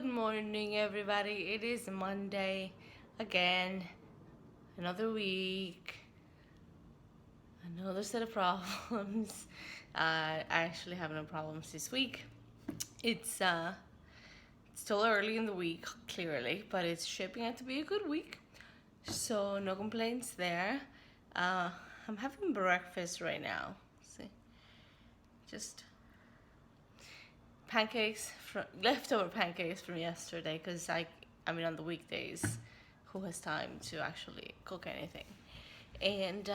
Good morning, everybody. It is Monday again, another week, another set of problems. I actually have no problems this week. It's still early in the week, clearly, but it's shaping out to be a good week, so no complaints there. Uh, I'm having breakfast right now. See, just pancakes from leftover pancakes from yesterday because I mean on the weekdays, who has time to actually cook anything? And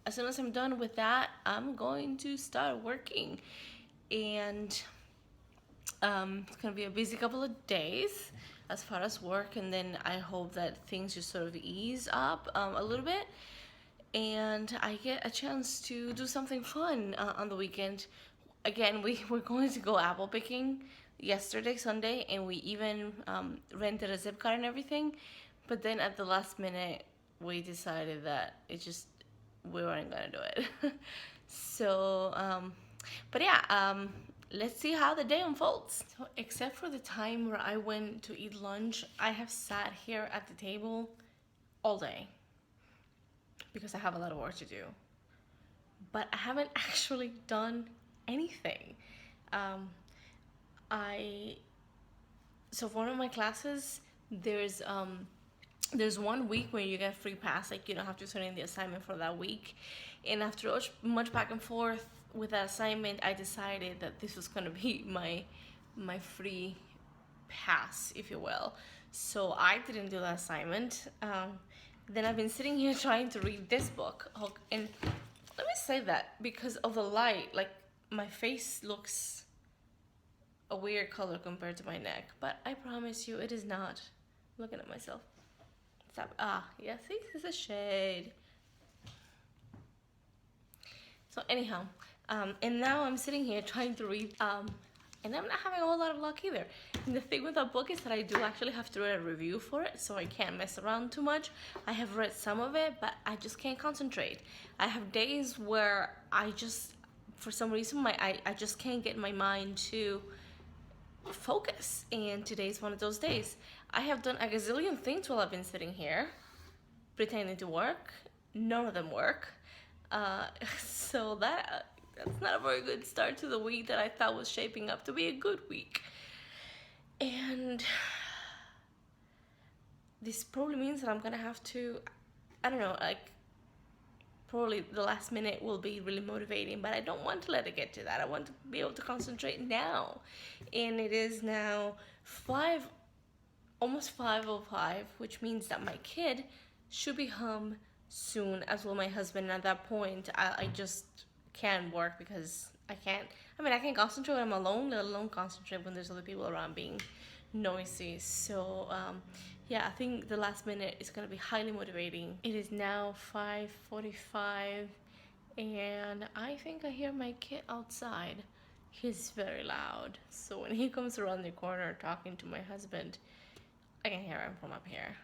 as soon as I'm done with that, I'm going to start working, and it's gonna be a busy couple of days as far as work, and then I hope that things just sort of ease up a little bit, and I get a chance to do something fun on the weekend. Again, we were going to go apple picking yesterday, Sunday, and we even rented a zip car and everything. But then at the last minute, we decided that we weren't gonna do it. so, but yeah, let's see how the day unfolds. So, except for the time where I went to eat lunch, I have sat here at the table all day because I have a lot of work to do. But I haven't actually done anything. Um, I so for one of my classes, there's 1 week where you get free pass, like you don't have to turn in the assignment for that week. And after much back and forth with that assignment, I decided that this was gonna be my free pass, if you will. So I didn't do the assignment. Then I've been sitting here trying to read this book, and let me say that because of the light, like my face looks a weird color compared to my neck, but I promise you it is not. I'm looking at myself. Stop. Yeah, see, this is a shade. So anyhow, and now I'm sitting here trying to read, and I'm not having a whole lot of luck either. And the thing with that book is that I do actually have to read a review for it, so I can't mess around too much. I have read some of it, but I just can't concentrate. I have days where I just, for some reason, I just can't get my mind to focus, and today's one of those days. I have done a gazillion things while I've been sitting here pretending to work. None of them work. So that's not a very good start to the week that I thought was shaping up to be a good week. And this probably means that I'm gonna have to, I don't know, like probably the last minute will be really motivating, but I don't want to let it get to that. I want to be able to concentrate now. And it is now almost 5:05, which means that my kid should be home soon, as will my husband. And at that point, I just can't work because I can concentrate when I'm alone, let alone concentrate when there's other people around being noisy. So, yeah, I think the last minute is going to be highly motivating. It is now 5:45, and I think I hear my kid outside. He's very loud. So when he comes around the corner talking to my husband, I can hear him from up here.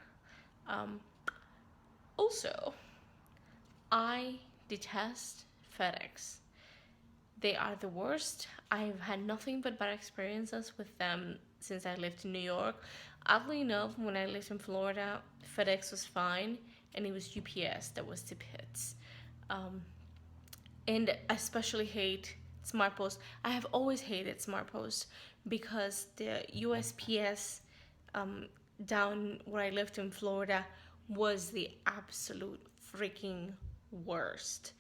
Also, I detest FedEx. They are the worst. I've had nothing but bad experiences with them since I lived in New York. Oddly enough, when I lived in Florida, FedEx was fine, and it was UPS that was the pits. And I especially hate SmartPost. I have always hated SmartPost because the USPS down where I lived in Florida was the absolute freaking worst.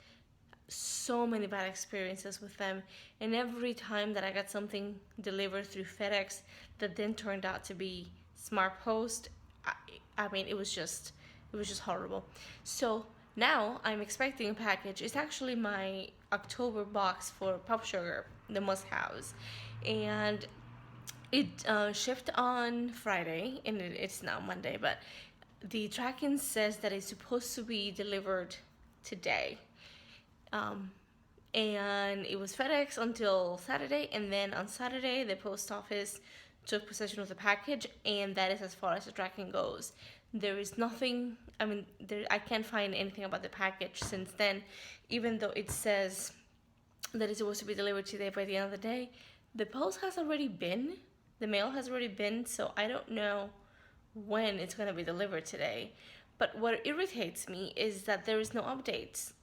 So many bad experiences with them, and every time that I got something delivered through FedEx that then turned out to be SmartPost, I mean it was just horrible. So now I'm expecting a package. It's actually my October box for Pop Sugar, the must-haves, and it shipped on Friday, and it's now Monday, but the tracking says that it's supposed to be delivered today. And it was FedEx until Saturday, and then on Saturday the post office took possession of the package, and that is as far as the tracking goes. There is nothing, I can't find anything about the package since then, even though it says that it's supposed to be delivered today by the end of the day. The post has already been The mail has already been, so I don't know when it's going to be delivered today. But what irritates me is that there is no updates.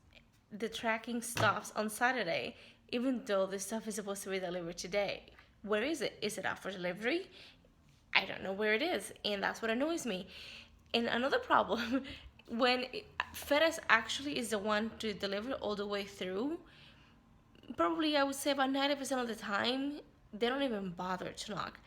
The tracking stops on Saturday, even though the stuff is supposed to be delivered today. Where is it? Is it out for delivery? I don't know where it is, and that's what annoys me. And another problem, when FedEx actually is the one to deliver all the way through, probably I would say about 90% of the time, they don't even bother to knock.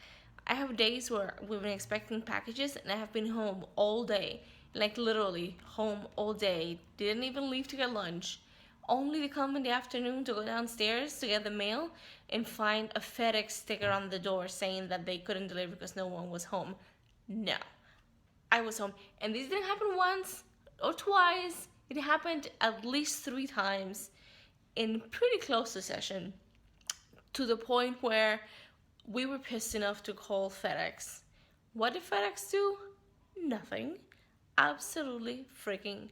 I have days where we've been expecting packages and I have been home all day, like literally home all day. Didn't even leave to get lunch, only to come in the afternoon to go downstairs to get the mail and find a FedEx sticker on the door saying that they couldn't deliver because no one was home. No, I was home. And this didn't happen once or twice. It happened at least 3 times in pretty close succession, to the point where we were pissed enough to call FedEx. What did FedEx do? Nothing. Absolutely freaking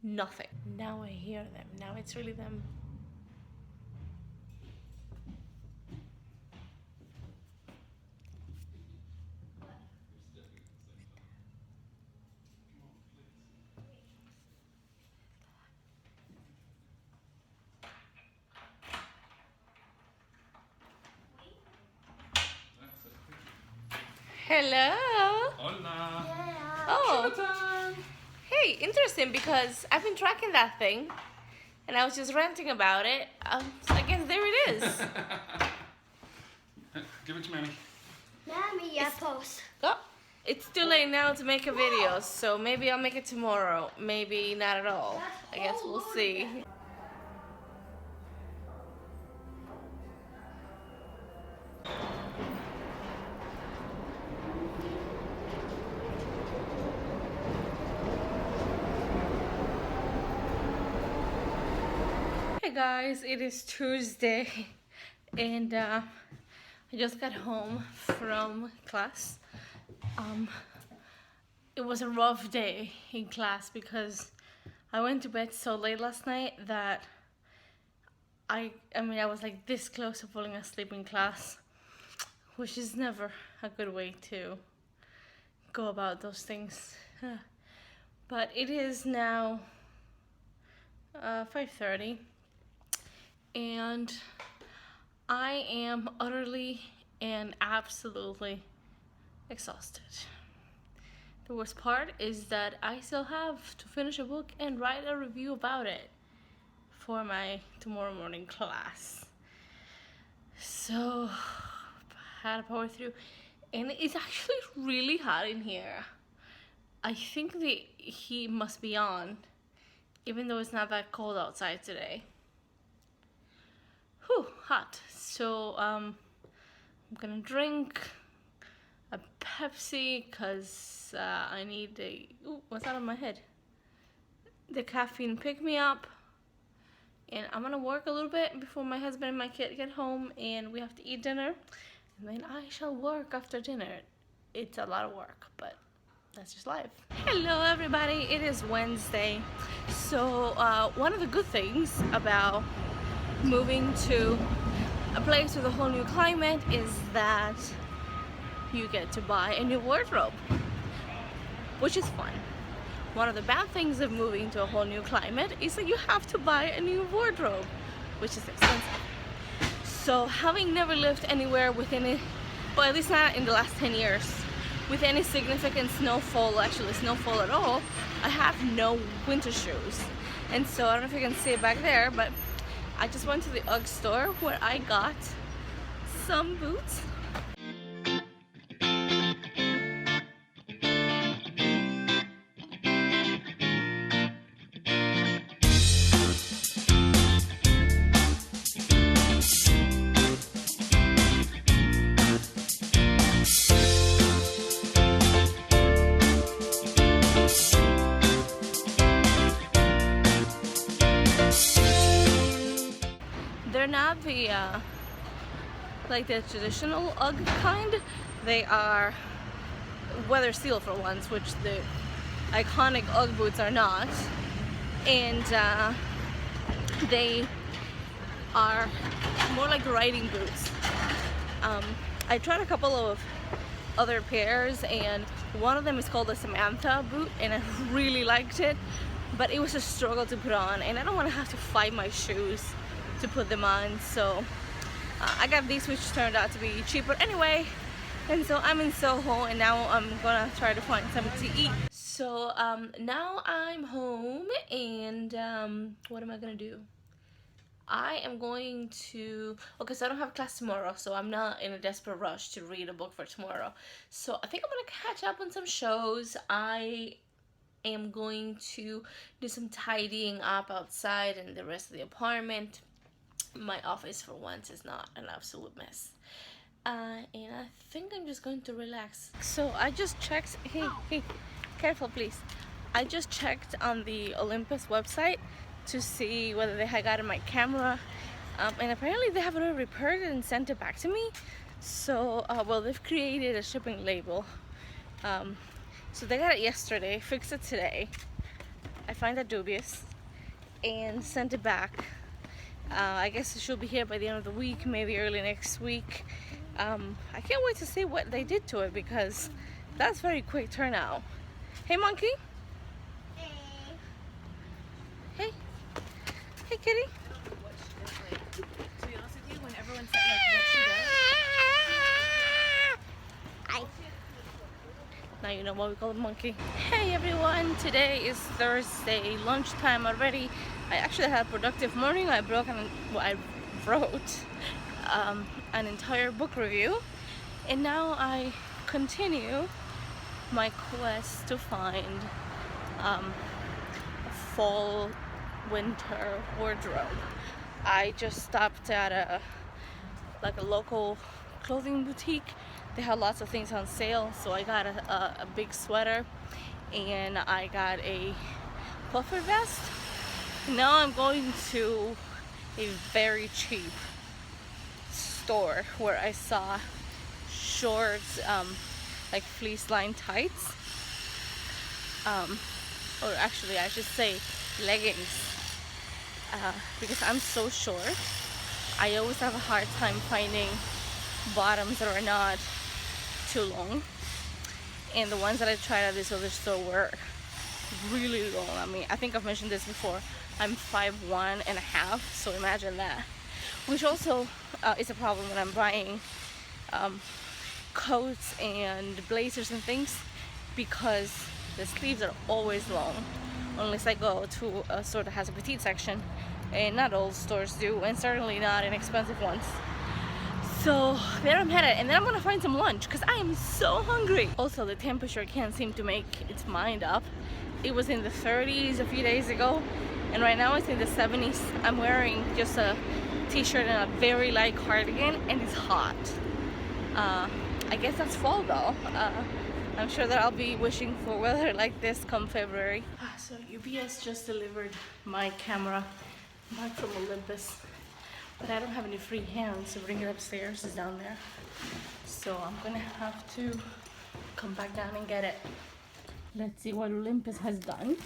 nothing. Now I hear them. Now it's really them. Hello. Hola. Oh. Jonathan. Hey, interesting, because I've been tracking that thing and I was just ranting about it. So I guess there it is. Give it to Mammy. Mommy, yeah, post. Oh, it's too late now to make a video, so maybe I'll make it tomorrow. Maybe not at all. I guess we'll see. Hey guys, it is Tuesday and I just got home from class. It was a rough day in class because I went to bed so late last night that I was like this close to falling asleep in class, which is never a good way to go about those things. But it is now 5:30 and I am utterly and absolutely exhausted. The worst part is that I still have to finish a book and write a review about it for my tomorrow morning class. So I had to power through, and it's actually really hot in here. I think the heat must be on, even though it's not that cold outside today. Whew, hot. So I'm gonna drink a Pepsi because I need a, ooh, what's that on my head? The caffeine pick me up. And I'm gonna work a little bit before my husband and my kid get home and we have to eat dinner. And then I shall work after dinner. It's a lot of work, but that's just life. Hello everybody, it is Wednesday. So one of the good things about moving to a place with a whole new climate is that you get to buy a new wardrobe, which is fun. One of the bad things of moving to a whole new climate is that you have to buy a new wardrobe, which is expensive. So having never lived anywhere with any, well, at least not in the last 10 years, with any significant snowfall, actually snowfall at all, I have no winter shoes. And so I don't know if you can see it back there, but I just went to the UGG store where I got some boots. They're not the like the traditional UGG kind. They are weather seal for once, which the iconic UGG boots are not. And they are more like riding boots. I tried a couple of other pairs, and one of them is called the Samantha boot, and I really liked it, but it was a struggle to put on, and I don't want to have to fight my shoes to put them on. So I got these, which turned out to be cheaper anyway. And so I'm in Soho, and now I'm gonna try to find something to eat. So now I'm home, and what am I gonna do? I am going to, okay, so I don't have class tomorrow, so I'm not in a desperate rush to read a book for tomorrow. So I think I'm gonna catch up on some shows. I am going to do some tidying up outside and the rest of the apartment. My office for once is not an absolute mess. And I think I'm just going to relax. So I just checked, hey, careful please. I just checked on the Olympus website to see whether they had gotten my camera, and apparently they have already repaired it and sent it back to me. So well, they've created a shipping label, so they got it yesterday, fixed it today. I find that dubious, and sent it back. I guess it should be here by the end of the week, maybe early next week. I can't wait to see what they did to it, because that's very quick turnout. Hey monkey. Hey. Hey kitty. To be honest with you, when everyone said like what she does. Now you know why we call it monkey. Hey everyone, today is Thursday, lunchtime already. I actually had a productive morning. I wrote an entire book review, and now I continue my quest to find a fall winter wardrobe. I just stopped at a local clothing boutique. They had lots of things on sale, so I got a big sweater, and I got a puffer vest. Now I'm going to a very cheap store where I saw shorts, like fleece lined tights, or actually I should say leggings, because I'm so short. I always have a hard time finding bottoms that are not too long, and the ones that I tried at this other store were really long. I mean, I think I've mentioned this before. I'm 5'1" and a half, so imagine that. Which also is a problem when I'm buying coats and blazers and things, because the sleeves are always long, unless I go to a store that has a petite section, and not all stores do, and certainly not inexpensive ones. So there I'm headed, and then I'm gonna find some lunch because I am so hungry. Also, the temperature can't seem to make its mind up. It was in the 30s a few days ago, and right now it's in the 70s. I'm wearing just a t-shirt and a very light cardigan, and it's hot. I guess that's fall though. I'm sure that I'll be wishing for weather like this come February. So UPS just delivered my camera back from Olympus, but I don't have any free hands to bring it upstairs. It's down there, so I'm gonna have to come back down and get it. Let's see what Olympus has done.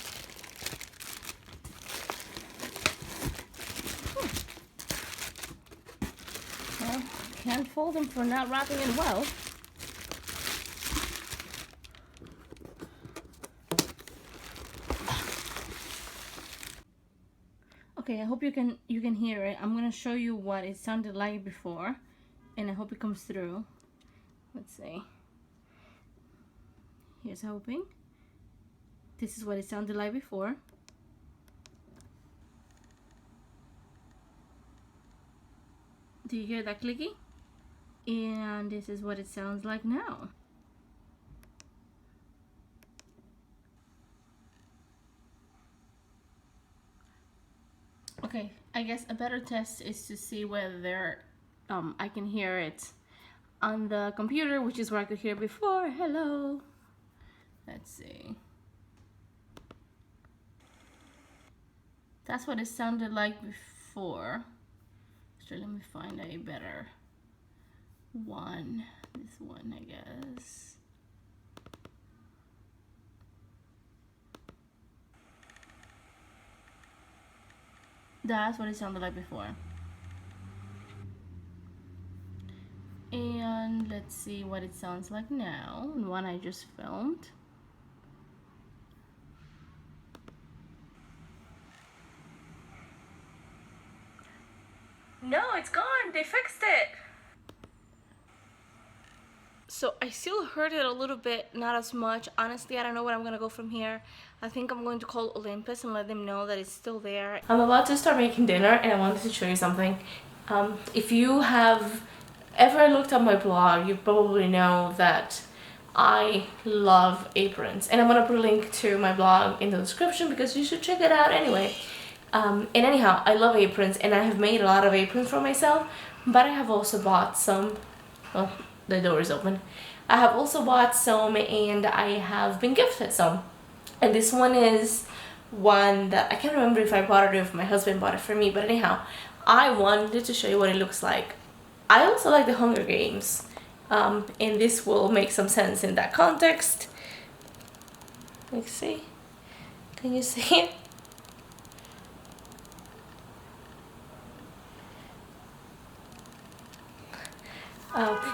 Well, can't fault them for not wrapping it well. Okay, I hope you can hear it. I'm gonna show you what it sounded like before, and I hope it comes through. Let's see. Here's hoping. This is what it sounded like before. Do you hear that clicky? And this is what it sounds like now. Okay, I guess a better test is to see whether I can hear it on the computer, which is where I could hear before. Hello. Let's see. That's what it sounded like before. So let me find a better one. This one, I guess. That's what it sounded like before. And let's Let's see what it sounds like now, the one I just filmed. No, it's gone. They fixed it. So I still heard it a little bit, not as much. Honestly, I don't know where I'm gonna go from here. I think I'm going to call Olympus and let them know that it's still there. I'm about to start making dinner and I wanted to show you something. If you have ever looked at my blog, you probably know that I love aprons. And I'm gonna put a link to my blog in the description because you should check it out anyway. And anyhow, I love aprons and I have made a lot of aprons for myself, but I have also bought some. Well, the door is open. I have also bought some and I have been gifted some. And this one is one that I can't remember if I bought it or if my husband bought it for me, but anyhow, I wanted to show you what it looks like. I also like the Hunger Games, and this will make some sense in that context. Let's see. Can you see it?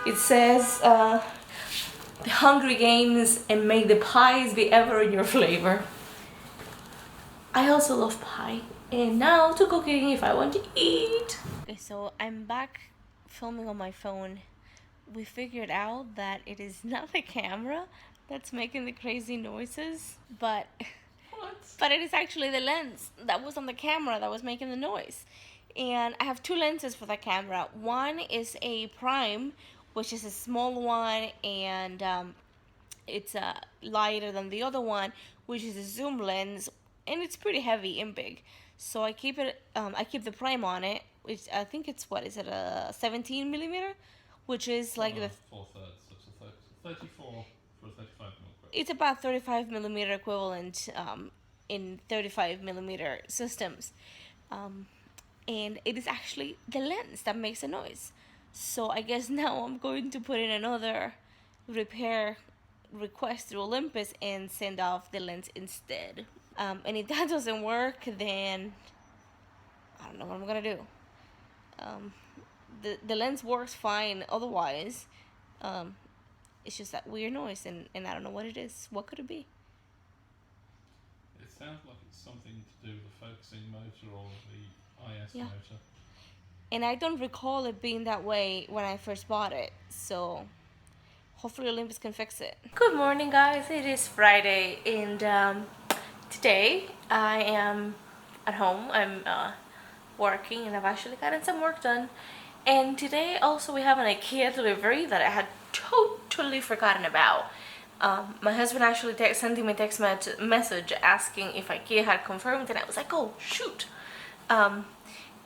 It says, the Hungry Games and may the pies be ever in your flavor. I also love pie. And now to cooking if I want to eat. Okay, so I'm back filming on my phone. We figured out that it is not the camera that's making the crazy noises, but it is actually the lens that was on the camera that was making the noise. And I have two lenses for that camera. One is a prime, which is a small one, and it's lighter than the other one, which is a zoom lens, and it's pretty heavy and big. So I keep it. I keep the prime on it, which I think it's what is it, a 17 millimeter, which is like the 4/3. So it's a 34 for a 35 mil. it's about 35 millimeter equivalent in 35 millimeter systems. And it is actually the lens that makes a noise. So I guess now I'm going to put in another repair request through Olympus and send off the lens instead. And if that doesn't work, then I don't know what I'm gonna do. The lens works fine otherwise. It's just that weird noise, and I don't know what it is. What could it be? It sounds like it's something to do with the focusing motor or the IS motor. And I don't recall it being that way when I first bought it, so hopefully Olympus can fix it. Good morning, guys. It is Friday, and today I am at home. I'm working, and I've actually gotten some work done. And today also we have an IKEA delivery that I had totally forgotten about. My husband actually sent me a text message asking if IKEA had confirmed, and I was like, oh shoot.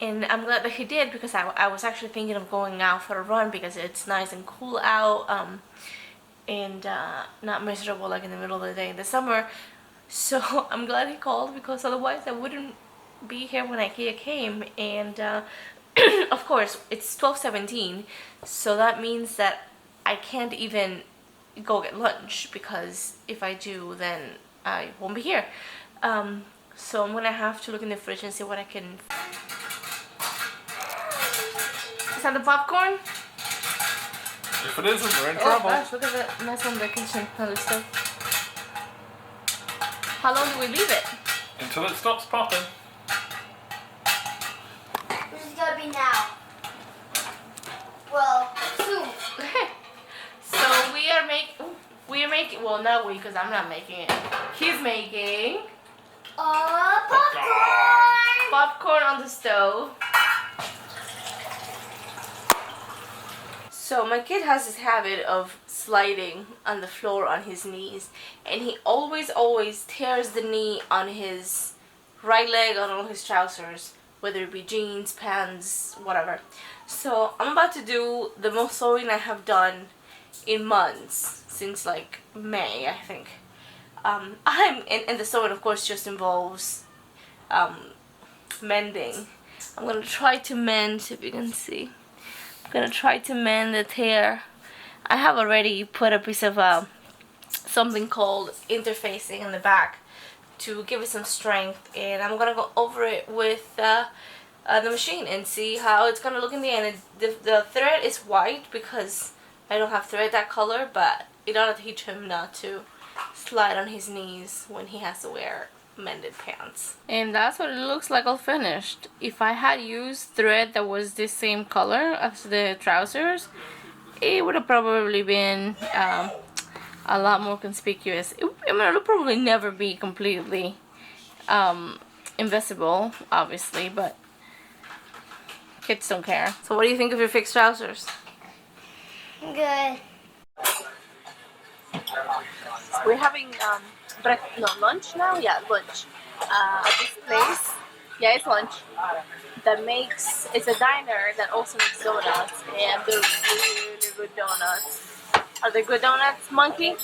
And I'm glad that he did, because I was actually thinking of going out for a run because it's nice and cool out, and not miserable like in the middle of the day in the summer. So I'm glad he called, because otherwise I wouldn't be here when IKEA came. And of course it's 12:17, so that means that I can't even go get lunch, because if I do then I won't be here. So I'm gonna have to look in the fridge and see what I can. Is that the popcorn? If it isn't, we're in trouble. Oh gosh, look at the mess on the kitchen, on the stove. How long do we leave it? Until it stops popping. This is gonna be now. Well, soon. So we are making, well, not we, because I'm not making it. He's making Popcorn! popcorn on the stove. So my kid has this habit of sliding on the floor on his knees, and he always tears the knee on his right leg, on all his trousers, whether it be jeans, pants, whatever. So I'm about to do the most sewing I have done in months, since like May, I think. And the sewing of course just involves mending. I'm gonna try to mend, if you can see. I'm gonna try to mend the tear. I have already put a piece of something called interfacing in the back to give it some strength, and I'm gonna go over it with the machine and see how it's gonna look in the end. The thread is white because I don't have thread that color, but it ought to teach him not to slide on his knees when he has to wear mended pants. And that's what it looks like all finished. If I had used thread that was the same color as the trousers, it would have probably been a lot more conspicuous. I mean, it'll probably never be completely invisible, obviously, but kids don't care. So what do you think of your fixed trousers? Good. We're having lunch now? Yeah, lunch. At this place. Yeah, it's lunch. It's a diner that also makes donuts, and they're really good donuts. Are they good donuts, Monkey?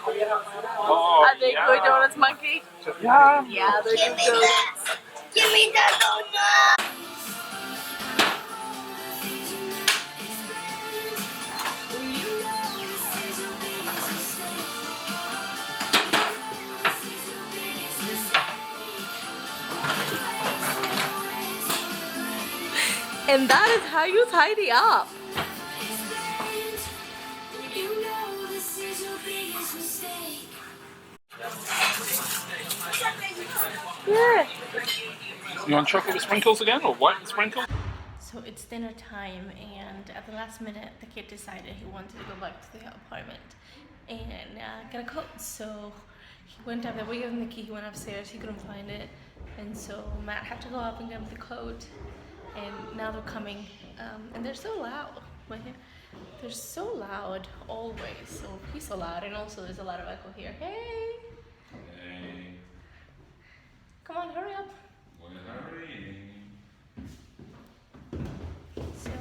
Are they good donuts, Monkey? Yeah. Yeah, they're good donuts. Give me the donut. And that is how you tidy up. Yeah. You want chocolate with sprinkles again, or white with sprinkles? So it's dinner time, and at the last minute, the kid decided he wanted to go back to the apartment and get a coat. So he went up there. We gave him the key. He went upstairs. He couldn't find it, and so Matt had to go up and get him the coat. And now they're coming, and they're so loud. They're so loud always. So he's so loud, and also there's a lot of echo here. Hey, Hey, come on, hurry up. we're hurrying. So,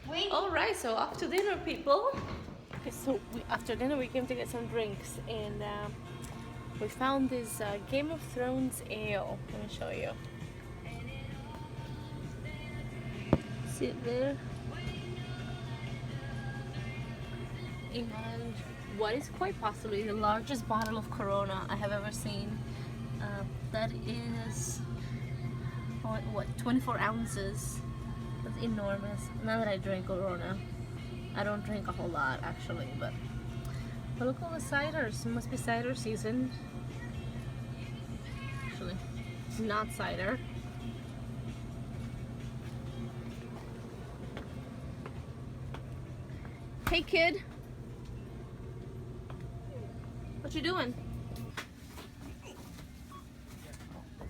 Wait. all right. So off to dinner, people. Okay, so after dinner we came to get some drinks, and we found this Game of Thrones ale. Let me show you. See it there? And what is quite possibly the largest bottle of Corona I have ever seen. That is, what, 24 ounces. That's enormous. Not that I drink Corona. I don't drink a whole lot, actually, but look at all the ciders. It must be cider season. Actually, it's not cider. Hey, kid. What you doing?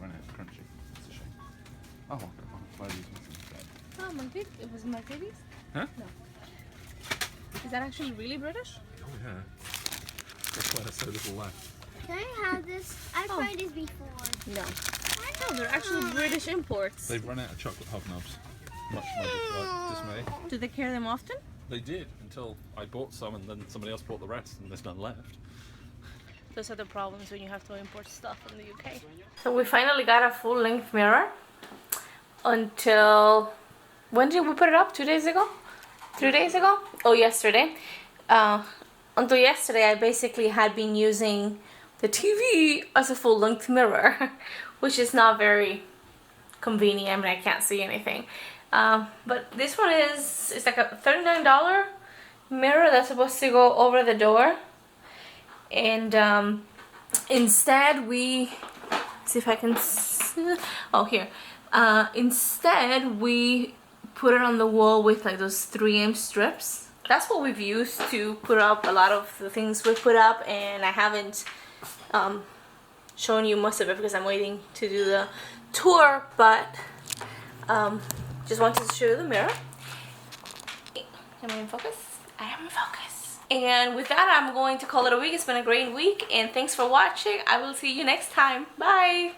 Right now it's crunchy. It's a shame. Oh, okay. Why are these missing instead? Oh, Monkey. It was Margaritas? Huh? No. Is that actually really British? Oh yeah. That's why there's so little left. Can I have this? I've tried this before. No. No, they're actually British imports. They've run out of chocolate hobnobs. Much to my dismay. Do they carry them often? They did until I bought some, and then somebody else bought the rest, and there's none left. Those are the problems when you have to import stuff from the UK. So we finally got a full-length mirror. Until when did we put it up? 2 days ago? 3 days ago? Oh, yesterday. Until yesterday, I basically had been using the TV as a full-length mirror, which is not very convenient. I mean, I can't see anything. But this one it's like a $39 mirror that's supposed to go over the door. And instead we, see if I can, oh here. Instead we put it on the wall with like those 3M strips. That's what we've used to put up a lot of the things we put up, and I haven't shown you most of it because I'm waiting to do the tour, but just wanted to show you the mirror. Am I in focus? I am in focus. And with that, I'm going to call it a week. It's been a great week, and thanks for watching. I will see you next time. Bye!